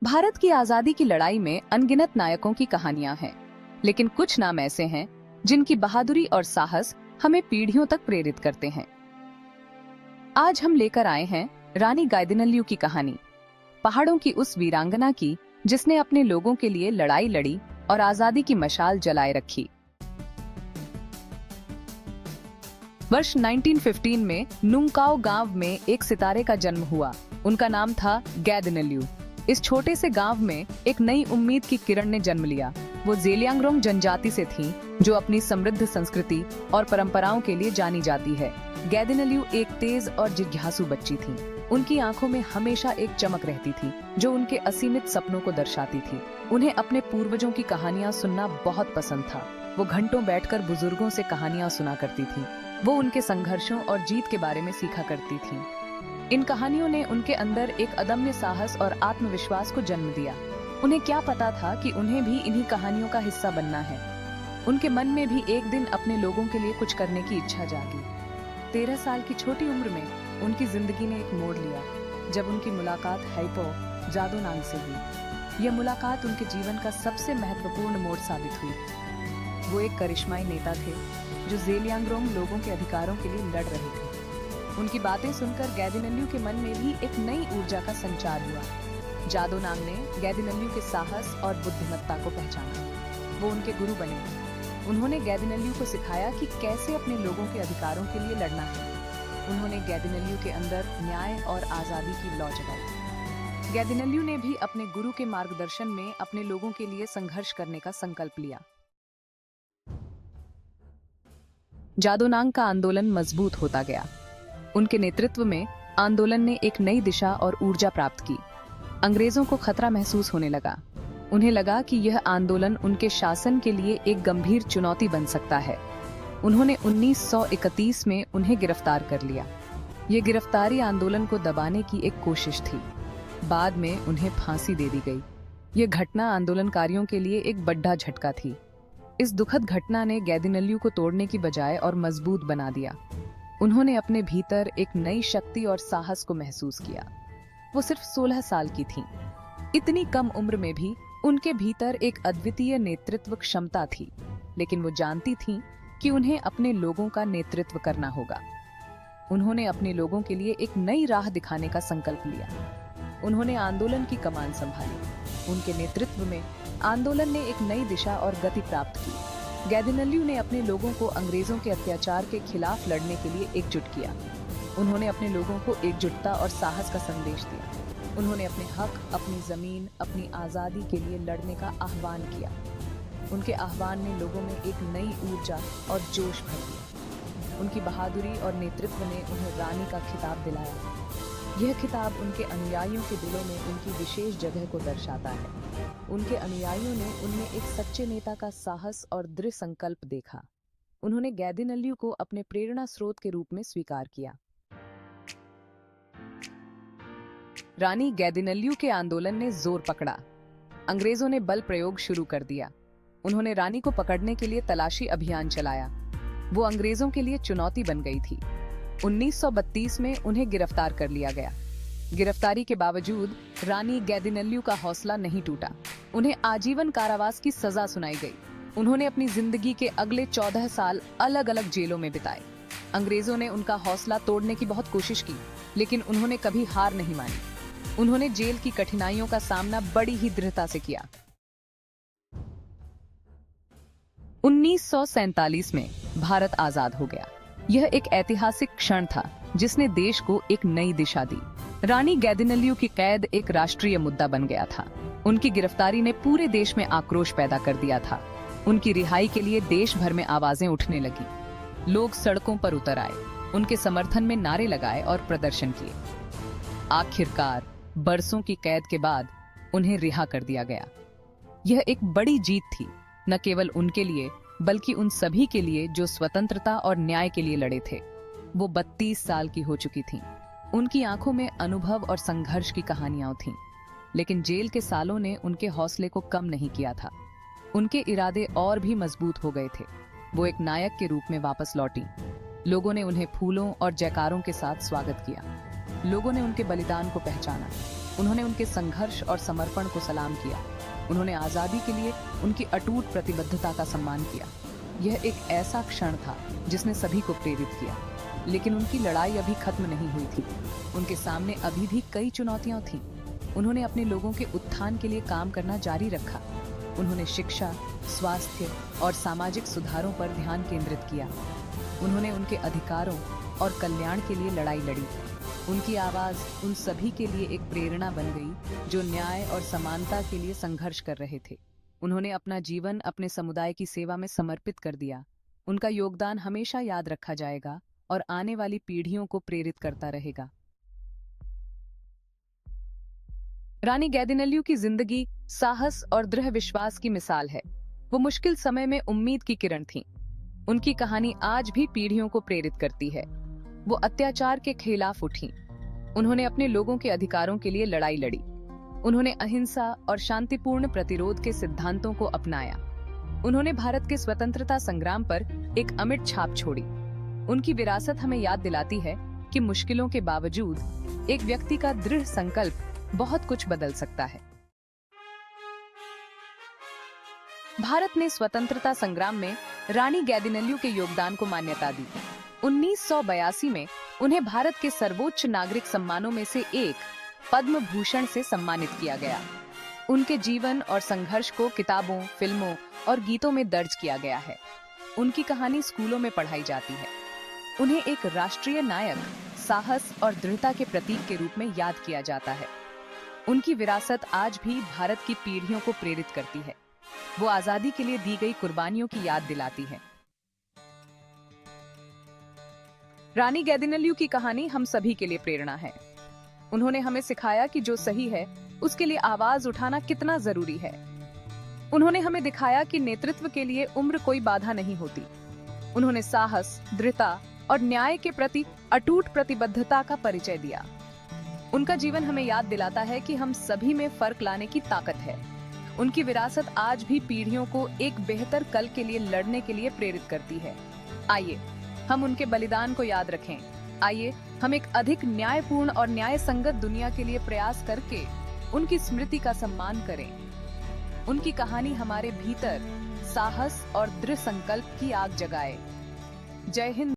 भारत की आजादी की लड़ाई में अनगिनत नायकों की कहानियां हैं, लेकिन कुछ नाम ऐसे हैं जिनकी बहादुरी और साहस हमें पीढ़ियों तक प्रेरित करते हैं। आज हम लेकर आए हैं रानी गाइदिन्ल्यू की कहानी, पहाड़ों की उस वीरांगना की जिसने अपने लोगों के लिए लड़ाई लड़ी और आजादी की मशाल जलाए रखी। वर्ष 1915 में नुंगकाओ गांव में एक सितारे का जन्म हुआ। उनका नाम था गाइदिन्ल्यू। इस छोटे से गांव में एक नई उम्मीद की किरण ने जन्म लिया। वो ज़ेलियांगरोंग जनजाति से थीं, जो अपनी समृद्ध संस्कृति और परंपराओं के लिए जानी जाती है। गाइदिन्ल्यू एक तेज और जिज्ञासु बच्ची थीं। उनकी आंखों में हमेशा एक चमक रहती थी, जो उनके असीमित सपनों को दर्शाती थी। उन्हें अपने पूर्वजों की कहानियां सुनना बहुत पसंद था। वो घंटों बैठकर बुजुर्गों से कहानियां सुना करती थी। वो उनके संघर्षों और जीत के बारे में सीखा करती थी। इन कहानियों ने उनके अंदर एक अदम्य साहस और आत्मविश्वास को जन्म दिया। उन्हें क्या पता था कि उन्हें भी इन्हीं कहानियों का हिस्सा बनना है। उनके मन में भी एक दिन अपने लोगों के लिए कुछ करने की इच्छा जागी। 13 साल की छोटी उम्र में उनकी जिंदगी ने एक मोड़ लिया, जब उनकी मुलाकात हैपो जादोनांग से हुई। यह मुलाकात उनके जीवन का सबसे महत्वपूर्ण मोड़ साबित हुई। वो एक करिश्माई नेता थे, जो ज़ेलियांगरोंग लोगों के अधिकारों के लिए लड़ रहे थे। उनकी बातें सुनकर गाइदिन्ल्यू के मन में भी एक नई ऊर्जा का संचार हुआ। जादोनांग ने गाइदिन्ल्यू के साहस और बुद्धिमत्ता को पहचाना। वो उनके गुरु बने। उन्होंने गाइदिन्ल्यू को सिखाया कि कैसे अपने लोगों के अधिकारों के लिए लड़ना है। उन्होंने गाइदिन्ल्यू के अंदर न्याय और आजादी की लौ जगाई। गाइदिन्ल्यू ने भी अपने गुरु के मार्गदर्शन में अपने लोगों के लिए संघर्ष करने का संकल्प लिया। जादोनांग का आंदोलन मजबूत होता गया। उनके नेतृत्व में आंदोलन ने एक नई दिशा और ऊर्जा प्राप्त की। अंग्रेजों को खतरा महसूस होने लगा। उन्हें लगा कि यह आंदोलन उनके शासन के लिए एक गंभीर चुनौती बन सकता है। उन्होंने 1931 में उन्हें गिरफ्तार कर लिया। ये गिरफ्तारी आंदोलन को दबाने की एक कोशिश थी। बाद में उन्हें फांसी दे दी गई। यह घटना आंदोलनकारियों के लिए एक बड़ा झटका थी। इस दुखद घटना ने गाइदिन्ल्यू को तोड़ने की बजाय और मजबूत बना दिया। उन्होंने अपने भीतर एक नई शक्ति और साहस को महसूस किया। वो सिर्फ 16 साल की थीं। इतनी कम उम्र में भी उनके भीतर एक अद्वितीय नेतृत्व क्षमता थी, लेकिन वो जानती थीं कि उन्हें अपने लोगों का नेतृत्व करना होगा। उन्होंने अपने लोगों के लिए एक नई राह दिखाने का संकल्प लिया। उन्होंने आंदोलन की कमान संभाली। उनके नेतृत्व में आंदोलन ने एक नई दिशा और गति प्राप्त की। गाइदिन्ल्यू ने अपने लोगों को अंग्रेजों के अत्याचार के खिलाफ लड़ने के लिए एकजुट किया। उन्होंने अपने लोगों को एकजुटता और साहस का संदेश दिया। उन्होंने अपने हक, अपनी जमीन, अपनी आजादी के लिए लड़ने का आह्वान किया। उनके आह्वान ने लोगों में एक नई ऊर्जा और जोश भर दिया। उनकी बहादुरी और नेतृत्व ने उन्हें रानी का खिताब दिलाया। यह खिताब उनके अनुयायियों के दिलों में उनकी विशेष जगह को दर्शाता है। उनके अनुयायियों ने उनमें एक सच्चे नेता का साहस और दृढ़ संकल्प देखा। उन्होंने गाइदिन्ल्यू को अपने प्रेरणा स्रोत के रूप में स्वीकार किया। रानी गाइदिन्ल्यू के आंदोलन ने जोर पकड़ा। अंग्रेजों ने बल प्रयोग शुरू कर दिया। उन्होंने रानी को पकड़ने के लिए तलाशी अभियान चलाया। वो अंग्रेजों के लिए चुनौती बन गई थी। 1932 में उन्हें गिरफ्तार कर लिया गया। गिरफ्तारी के बावजूद रानी गाइदिन्ल्यू का हौसला नहीं टूटा। उन्हें आजीवन कारावास की सजा सुनाई गई। उन्होंने अपनी जिंदगी के अगले 14 साल अलग अलग जेलों में बिताए। अंग्रेजों ने उनका हौसला तोड़ने की बहुत कोशिश की, लेकिन उन्होंने कभी हार नहीं मानी। उन्होंने जेल की कठिनाइयों का सामना बड़ी ही दृढ़ता से किया। 1947 में भारत आजाद हो गया। यह एक ऐतिहासिक क्षण था जिसने देश को एक नई दिशा दी। रानी गाइदिन्ल्यू की कैद एक राष्ट्रीय मुद्दा बन गया था। उनकी गिरफ्तारी ने पूरे देश में आक्रोश पैदा कर दिया था। उनकी रिहाई के लिए देश भर में आवाजें उठने लगी। लोग सड़कों पर उतर आए, उनके समर्थन में नारे लगाए और प्रदर्शन किए। आखिरकार बरसों की कैद के बाद उन्हें रिहा कर दिया गया। यह एक बड़ी जीत थी, न केवल उनके लिए बल्कि उन सभी के लिए जो स्वतंत्रता और न्याय के लिए लड़े थे। वो 32 साल की हो चुकी थीं। उनकी आंखों में अनुभव और संघर्ष की कहानियां थीं, लेकिन जेल के सालों ने उनके हौसले को कम नहीं किया था। उनके इरादे और भी मजबूत हो गए थे। वो एक नायक के रूप में वापस लौटी। लोगों ने उन्हें फूलों और जयकारों के साथ स्वागत किया। लोगों ने उनके बलिदान को पहचाना। उन्होंने उनके संघर्ष और समर्पण को सलाम किया। उन्होंने आजादी के लिए उनकी अटूट प्रतिबद्धता का सम्मान किया। यह एक ऐसा क्षण था जिसने सभी को प्रेरित किया। लेकिन उनकी लड़ाई अभी खत्म नहीं हुई थी। उनके सामने अभी भी कई चुनौतियां थीं। उन्होंने अपने लोगों के उत्थान के लिए काम करना जारी रखा। उन्होंने शिक्षा, स्वास्थ्य और सामाजिक सुधारों पर ध्यान केंद्रित किया। उन्होंने उनके अधिकारों और कल्याण के लिए लड़ाई लड़ी। उनकी आवाज उन सभी के लिए एक प्रेरणा बन गई जो न्याय और समानता के लिए संघर्ष कर रहे थे। उन्होंने अपना जीवन अपने समुदाय की सेवा में समर्पित कर दिया। उनका योगदान हमेशा याद रखा जाएगा और आने वाली पीढ़ियों को प्रेरित करता रहेगा। रानी गैदिनल्यू की जिंदगी साहस और दृढ़ विश्वास की मिसाल है। वो मुश्किल समय में उम्मीद की किरण थीं। उनकी कहानी आज भी पीढ़ियों को प्रेरित करती है। वो अत्याचार के खिलाफ उठी। उन्होंने अपने लोगों के अधिकारों के लिए लड़ाई लड़ी। उन्होंने अहिंसा और शांतिपूर्ण प्रतिरोध के सिद्धांतों को अपनाया। उन्होंने भारत के स्वतंत्रता संग्राम पर एक अमिट छाप छोड़ी। उनकी विरासत हमें याद दिलाती है कि मुश्किलों के बावजूद एक व्यक्ति का दृढ़ संकल्प बहुत कुछ बदल सकता है। भारत ने स्वतंत्रता संग्राम में रानी गैदिनल्यू के योगदान को मान्यता दी। 1982 में उन्हें भारत के सर्वोच्च नागरिक सम्मानों में से एक पद्म भूषण से सम्मानित किया गया। उनके जीवन और संघर्ष को किताबों, फिल्मों और गीतों में दर्ज किया गया है। उनकी कहानी स्कूलों में पढ़ाई जाती है। उन्हें एक राष्ट्रीय नायक, साहस और दृढ़ता के प्रतीक के रूप में याद किया जाता है। उनकी विरासत आज भी भारत की पीढ़ियों को प्रेरित करती है। वो आजादी के लिए दी गई कुर्बानियों की याद दिलाती है। रानी गैदिनल्यू की कहानी हम सभी के लिए प्रेरणा है। उन्होंने हमें सिखाया कि जो सही है उसके लिए आवाज उठाना कितना जरूरी है। उन्होंने हमें दिखाया कि नेतृत्व के लिए उम्र कोई बाधा नहीं होती। उन्होंने साहस, दृढ़ता और न्याय के प्रति अटूट प्रतिबद्धता का परिचय दिया। उनका जीवन हमें याद दिलाता है कि हम सभी में फर्क लाने की ताकत है। उनकी विरासत आज भी पीढ़ियों को एक बेहतर कल के लिए लड़ने के लिए प्रेरित करती है। आइए हम उनके बलिदान को याद रखें। आइए हम एक अधिक न्यायपूर्ण और न्याय संगत दुनिया के लिए प्रयास करके उनकी स्मृति का सम्मान करें। उनकी कहानी हमारे भीतर साहस और दृढ़ संकल्प की आग जगाए। जय हिंद।